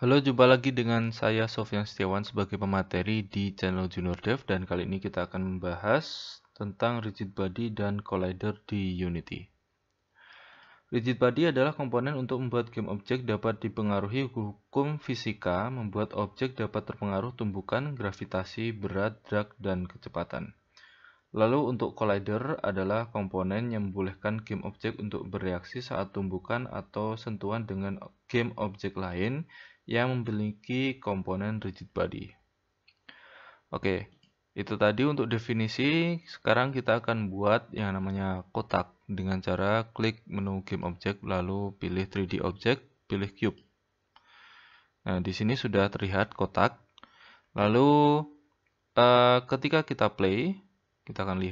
Halo, jumpa lagi dengan saya Sofyan Setiawan sebagai pemateri di channel Junior Dev, dan kali ini kita akan membahas tentang rigid body dan collider di Unity. Rigid body adalah komponen untuk membuat game objek dapat dipengaruhi hukum fisika, membuat objek dapat terpengaruh tumbukan, gravitasi, berat, drag, dan kecepatan. Lalu untuk collider adalah komponen yang membolehkan game objek untuk bereaksi saat tumbukan atau sentuhan dengan game objek lain yang memiliki komponen rigid body. Oke, itu tadi untuk definisi. Sekarang kita akan buat yang namanya kotak dengan cara klik menu game objek lalu pilih 3D object, pilih cube. Nah, di sini sudah terlihat kotak. Lalu ketika kita play, kita akan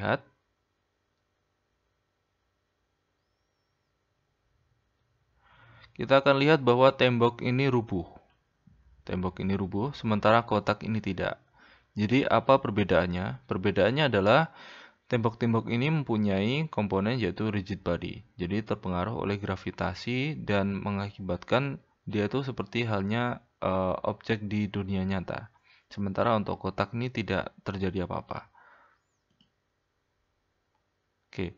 lihat bahwa tembok ini rubuh. Tembok ini rubuh, sementara kotak ini tidak. Jadi apa perbedaannya? Perbedaannya adalah tembok-tembok ini mempunyai komponen yaitu rigid body. Jadi terpengaruh oleh gravitasi dan mengakibatkan dia itu seperti halnya objek di dunia nyata. Sementara untuk kotak ini tidak terjadi apa-apa. Oke.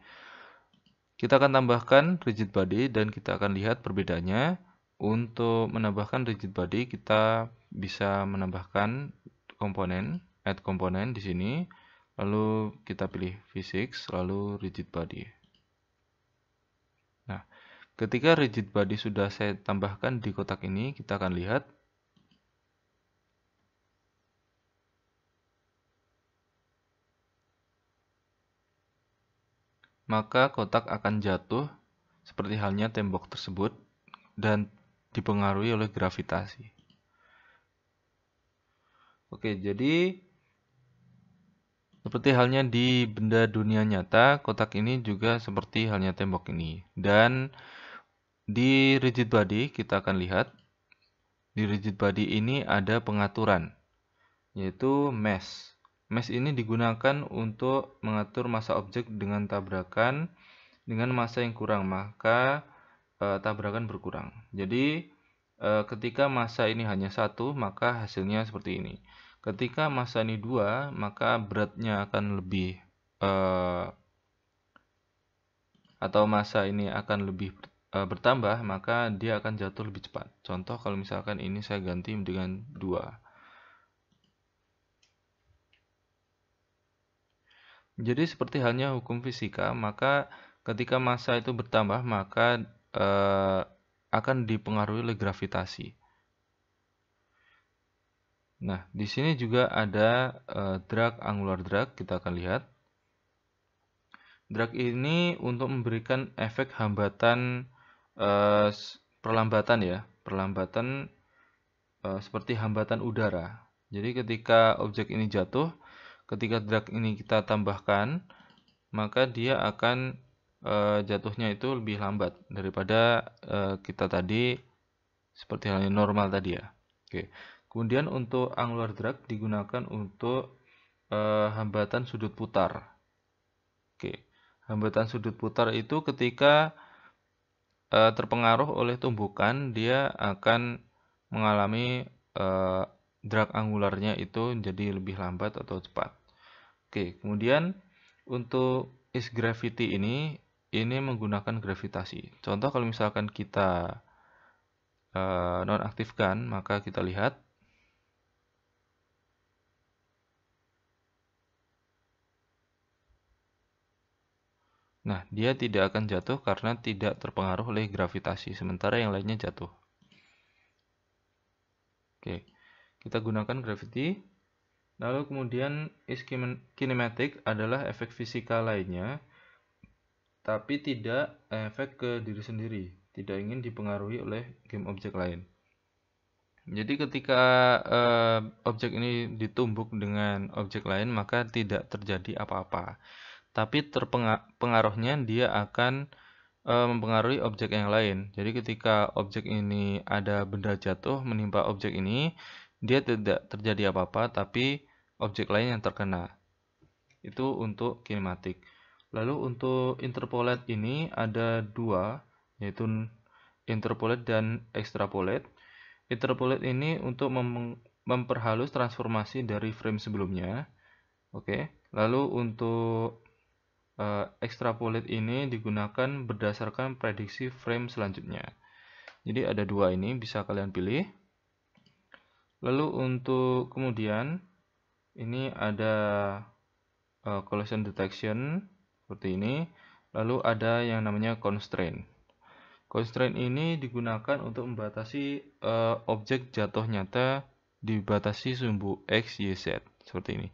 Kita akan tambahkan rigid body dan kita akan lihat perbedaannya. Untuk menambahkan rigid body, kita bisa menambahkan komponen, add komponen di sini. Lalu kita pilih physics, lalu rigid body. Nah, ketika rigid body sudah saya tambahkan di kotak ini, kita akan lihat maka kotak akan jatuh seperti halnya tembok tersebut dan dipengaruhi oleh gravitasi. Oke, jadi seperti halnya di benda dunia nyata, kotak ini juga seperti halnya tembok ini. Dan di rigid body kita akan lihat, di rigid body ini ada pengaturan, yaitu mesh. Mesh ini digunakan untuk mengatur massa objek dengan tabrakan dengan massa yang kurang, maka tabrakan berkurang. Jadi ketika massa ini hanya 1, maka hasilnya seperti ini. Ketika massa ini 2, maka beratnya akan lebih atau massa ini akan lebih bertambah, maka dia akan jatuh lebih cepat. Contoh kalau misalkan ini saya ganti dengan 2. Jadi seperti halnya hukum fisika, maka ketika massa itu bertambah, maka akan dipengaruhi oleh gravitasi. Nah, di sini juga ada drag, angular drag, kita akan lihat. Drag ini untuk memberikan efek hambatan perlambatan ya, perlambatan seperti hambatan udara. Jadi ketika objek ini jatuh, ketika drag ini kita tambahkan, maka dia akan jatuhnya itu lebih lambat daripada kita tadi seperti halnya normal tadi ya. Oke. Kemudian untuk angular drag digunakan untuk hambatan sudut putar. Oke. Hambatan sudut putar itu ketika terpengaruh oleh tumbukan, dia akan mengalami drag angularnya itu jadi lebih lambat atau cepat. Oke, kemudian untuk is gravity ini menggunakan gravitasi. Contoh kalau misalkan kita nonaktifkan, maka kita lihat nah, dia tidak akan jatuh karena tidak terpengaruh oleh gravitasi, sementara yang lainnya jatuh. Oke, kita gunakan gravity. Lalu kemudian is kinematic adalah efek fisika lainnya, tapi tidak efek ke diri sendiri, tidak ingin dipengaruhi oleh game objek lain. Jadi ketika objek ini ditumbuk dengan objek lain, maka tidak terjadi apa-apa. Tapi pengaruhnya dia akan mempengaruhi objek yang lain. Jadi ketika objek ini ada benda jatuh menimpa objek ini, dia tidak terjadi apa-apa, tapi objek lain yang terkena. Itu untuk kinematik. Lalu untuk interpolate ini ada 2, yaitu interpolate dan extrapolate. interpolate ini untuk memperhalus transformasi dari frame sebelumnya. Oke, lalu untuk extrapolate ini digunakan berdasarkan prediksi frame selanjutnya. Jadi ada dua ini, bisa kalian pilih. Lalu untuk kemudian ini ada collision detection seperti ini. Lalu ada yang namanya constraint. Constraint ini digunakan untuk membatasi objek jatuh nyata dibatasi sumbu X, Y, Z seperti ini.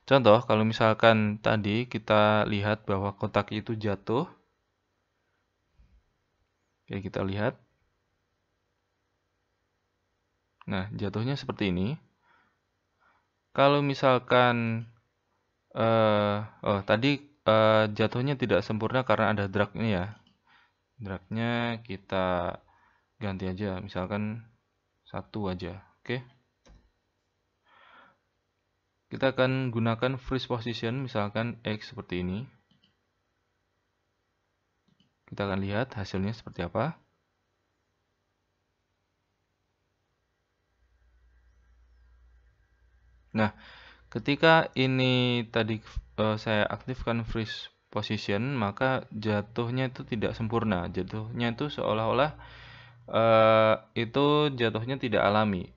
Contoh, kalau misalkan tadi kita lihat bahwa kotak itu jatuh. Oke, kita lihat. Nah, jatuhnya seperti ini. Kalau misalkan tadi jatuhnya tidak sempurna karena ada drag ini ya. Dragnya kita ganti aja, misalkan 1 aja. Oke. Kita akan gunakan freeze position, misalkan X seperti ini. Kita akan lihat hasilnya seperti apa. Nah, ketika ini tadi saya aktifkan freeze position, maka jatuhnya itu tidak sempurna. Jatuhnya itu seolah-olah itu jatuhnya tidak alami.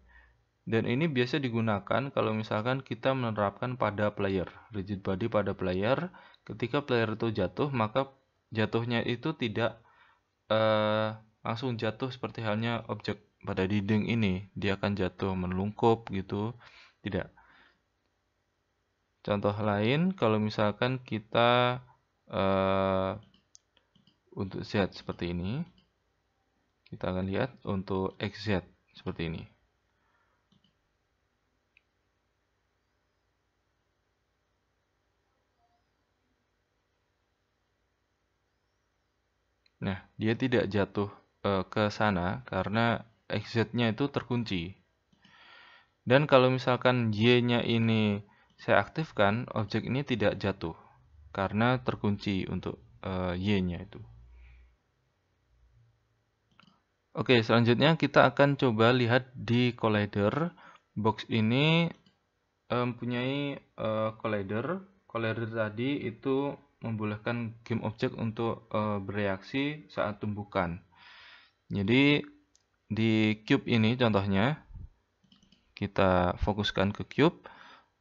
Dan ini biasa digunakan kalau misalkan kita menerapkan pada player, rigid body pada player. Ketika player itu jatuh, maka jatuhnya itu tidak langsung jatuh seperti halnya objek pada dinding ini. Dia akan jatuh melungkup gitu. Tidak. Contoh lain, kalau misalkan kita untuk Z seperti ini, kita akan lihat untuk XZ seperti ini. Nah, dia tidak jatuh ke sana karena XZ-nya itu terkunci. Dan kalau misalkan Y-nya ini saya aktifkan, objek ini tidak jatuh karena terkunci untuk Y-nya itu. Oke, selanjutnya kita akan coba lihat di collider. Box ini mempunyai collider. Collider tadi itu membolehkan game object untuk bereaksi saat tumbukan. Jadi di cube ini contohnya kita fokuskan ke cube.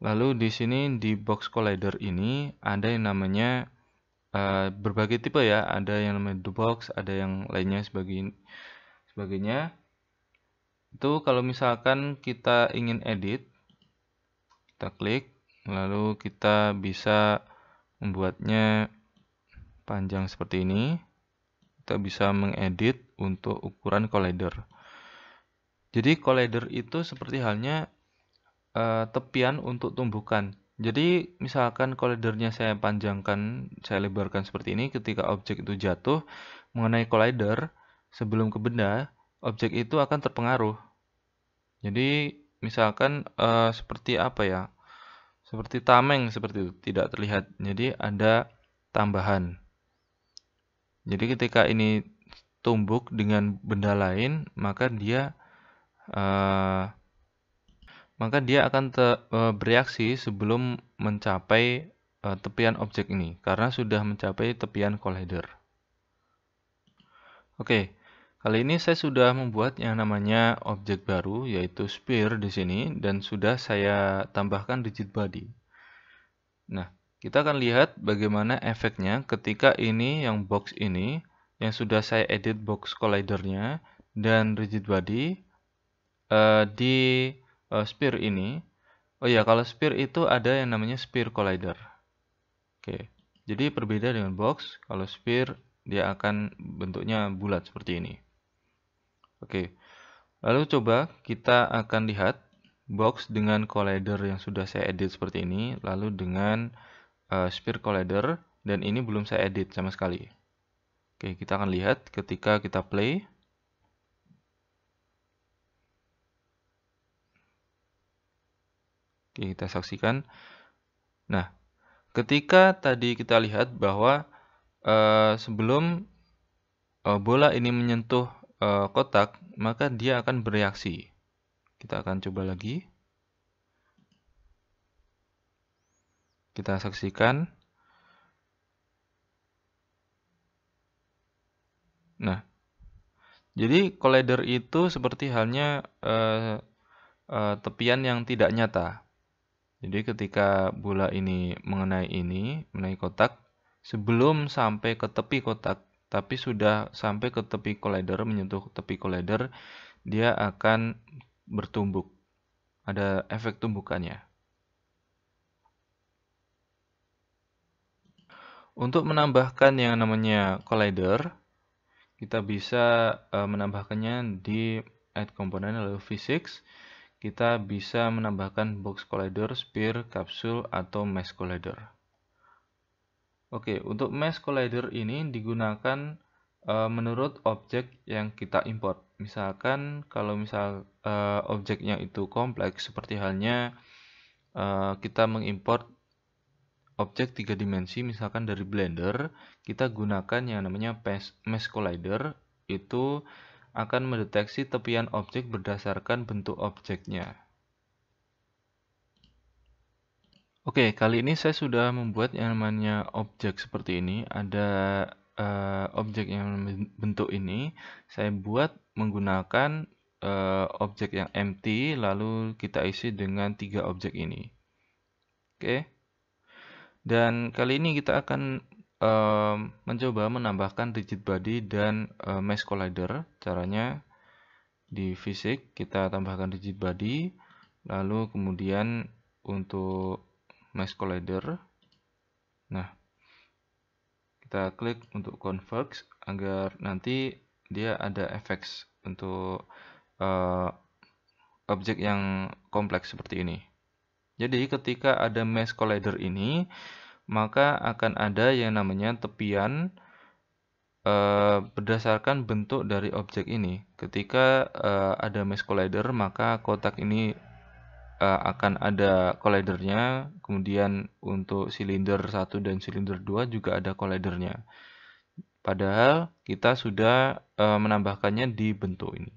Lalu di sini di box collider ini ada yang namanya berbagai tipe ya. Ada yang namanya the box, ada yang lainnya sebagainya. Itu kalau misalkan kita ingin edit, kita klik, lalu kita bisa membuatnya panjang seperti ini. Kita bisa mengedit untuk ukuran collider. Jadi collider itu seperti halnya tepian untuk tumbukan. Jadi misalkan collidernya saya panjangkan, saya lebarkan seperti ini, ketika objek itu jatuh mengenai collider sebelum ke benda, objek itu akan terpengaruh. Jadi misalkan seperti apa ya? Seperti tameng seperti itu, tidak terlihat. Jadi ada tambahan. Jadi ketika ini tumbuk dengan benda lain, maka dia akan bereaksi sebelum mencapai tepian objek ini, karena sudah mencapai tepian collider. Oke, kali ini saya sudah membuat yang namanya objek baru, yaitu sphere di sini, dan sudah saya tambahkan rigid body. Nah, kita akan lihat bagaimana efeknya ketika ini yang box ini, yang sudah saya edit box collidernya dan rigid body di sphere ini. Oh ya, kalau sphere itu ada yang namanya sphere collider. Oke, jadi berbeda dengan box. Kalau sphere dia akan bentuknya bulat seperti ini. Oke, lalu coba kita akan lihat box dengan collider yang sudah saya edit seperti ini, lalu dengan sphere collider, dan ini belum saya edit sama sekali. Oke, kita akan lihat ketika kita play. Oke, kita saksikan. Nah, ketika tadi kita lihat bahwa sebelum bola ini menyentuh kotak, maka dia akan bereaksi. Kita akan coba lagi. Kita saksikan. Nah, jadi collider itu seperti halnya tepian yang tidak nyata. Jadi ketika bola ini mengenai kotak, sebelum sampai ke tepi kotak, tapi sudah sampai ke tepi collider, menyentuh tepi collider, dia akan bertumbuk. Ada efek tumbukannya. Untuk menambahkan yang namanya collider, kita bisa menambahkannya di add component lalu physics. Kita bisa menambahkan box collider, sphere, kapsul, atau mesh collider. Oke, untuk mesh collider ini digunakan menurut objek yang kita import. Misalkan kalau objeknya itu kompleks, seperti halnya kita mengimport objek 3 dimensi, misalkan dari Blender, kita gunakan yang namanya mesh collider, itu akan mendeteksi tepian objek berdasarkan bentuk objeknya. Oke, kali ini saya sudah membuat yang namanya objek seperti ini. Ada objek yang bentuk ini. Saya buat menggunakan objek yang empty, lalu kita isi dengan 3 objek ini. Oke. Dan kali ini kita akan mencoba menambahkan rigid body dan mesh collider. Caranya di fisik kita tambahkan rigid body, lalu kemudian untuk mesh collider. Nah, kita klik untuk converge agar nanti dia ada efek untuk objek yang kompleks seperti ini. Jadi ketika ada mesh collider ini, maka akan ada yang namanya tepian berdasarkan bentuk dari objek ini. Ketika ada mesh collider, maka kotak ini akan ada collidernya. Kemudian untuk silinder 1 dan silinder 2 juga ada collidernya. Padahal kita sudah menambahkannya di bentuk ini.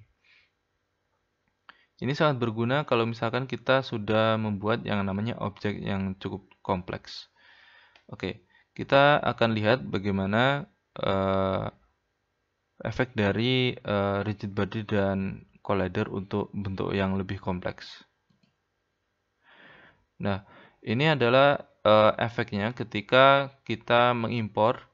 Ini sangat berguna kalau misalkan kita sudah membuat yang namanya objek yang cukup kompleks. Oke, kita akan lihat bagaimana efek dari rigid body dan collider untuk bentuk yang lebih kompleks. Nah, ini adalah efeknya ketika kita mengimpor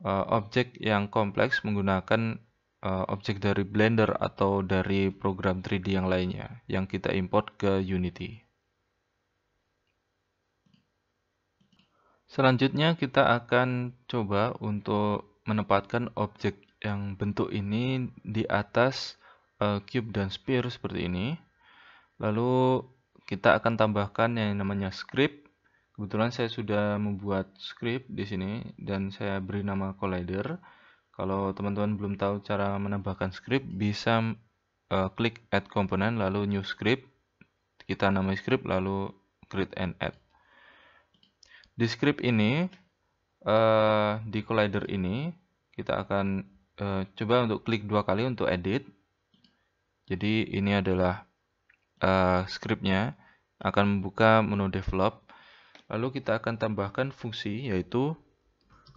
objek yang kompleks menggunakan objek dari Blender atau dari program 3D yang lainnya yang kita import ke Unity. Selanjutnya kita akan coba untuk menempatkan objek yang bentuk ini di atas cube dan sphere seperti ini. Lalu kita akan tambahkan yang namanya script. Kebetulan saya sudah membuat script di sini dan saya beri nama collider. Kalau teman-teman belum tahu cara menambahkan script, bisa klik add component lalu new script. Kita namai script lalu create and add. Di script ini, di collider ini, kita akan coba untuk klik 2 kali untuk edit. Jadi ini adalah scriptnya, akan membuka menu develop. Lalu kita akan tambahkan fungsi yaitu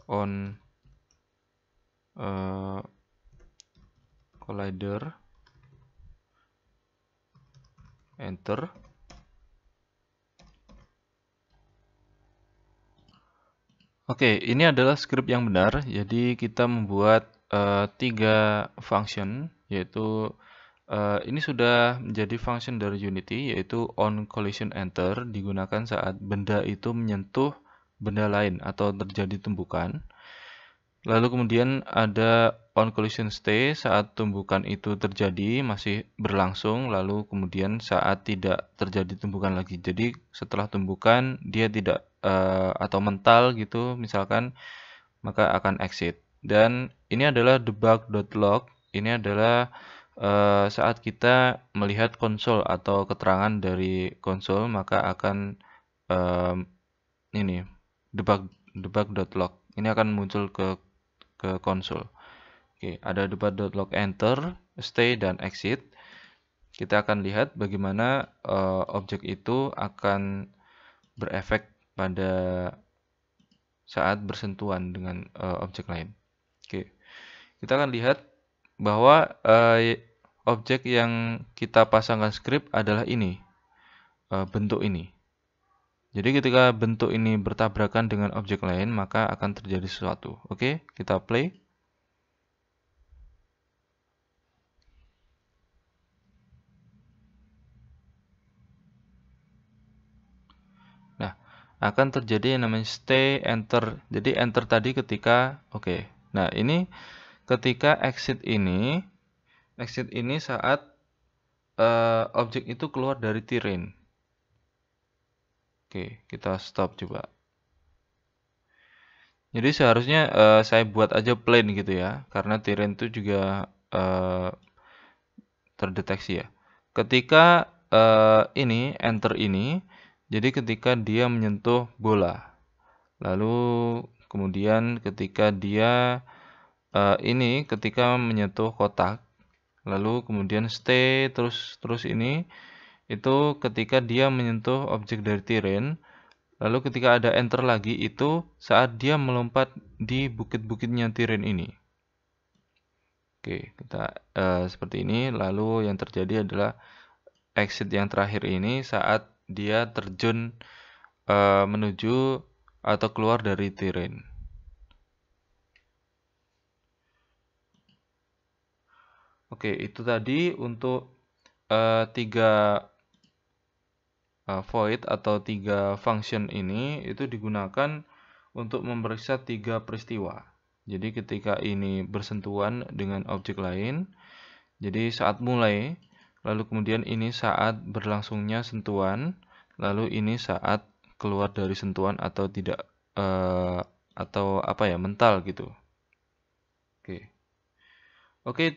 on collider, enter. Oke, ini adalah script yang benar. Jadi kita membuat 3 function, yaitu ini sudah menjadi function dari Unity, yaitu on collision enter, digunakan saat benda itu menyentuh benda lain atau terjadi tumbukan. Lalu kemudian ada on collision stay, saat tumbukan itu terjadi masih berlangsung, lalu kemudian saat tidak terjadi tumbukan lagi. Jadi setelah tumbukan dia tidak atau mental gitu misalkan, maka akan exit. Dan ini adalah debug.log. Ini adalah saat kita melihat konsol atau keterangan dari konsol, maka akan ini debug.log. Ini akan muncul ke konsol. Oke, ada debug.log enter, stay dan exit. kita akan lihat bagaimana objek itu akan berefek pada saat bersentuhan dengan objek lain. Oke, kita akan lihat bahwa objek yang kita pasangkan script adalah ini, bentuk ini. Jadi ketika bentuk ini bertabrakan dengan objek lain, maka akan terjadi sesuatu. Oke, kita play. Nah, akan terjadi yang namanya stay, enter. Jadi enter tadi ketika, oke. Nah, ini ketika exit ini saat objek itu keluar dari terrain. Oke, kita stop coba. Jadi seharusnya saya buat aja plain gitu ya, karena terrain itu juga terdeteksi ya. Ketika ini enter ini, jadi ketika dia menyentuh bola, lalu kemudian ketika dia ketika menyentuh kotak, lalu kemudian stay terus ini itu ketika dia menyentuh objek dari terrain. Lalu ketika ada enter lagi itu saat dia melompat di bukit-bukitnya terrain ini. Oke, kita seperti ini. Lalu yang terjadi adalah exit yang terakhir ini saat dia terjun menuju atau keluar dari terrain. Oke, itu tadi untuk 3 void atau 3 function ini itu digunakan untuk memeriksa 3 peristiwa. Jadi ketika ini bersentuhan dengan objek lain, jadi saat mulai, lalu kemudian ini saat berlangsungnya sentuhan, lalu ini saat keluar dari sentuhan atau tidak atau apa ya, mental gitu. Oke. Oke,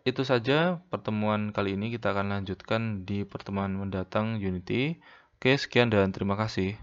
itu saja pertemuan kali ini. Kita akan lanjutkan di pertemuan mendatang Unity. Oke, sekian dan terima kasih.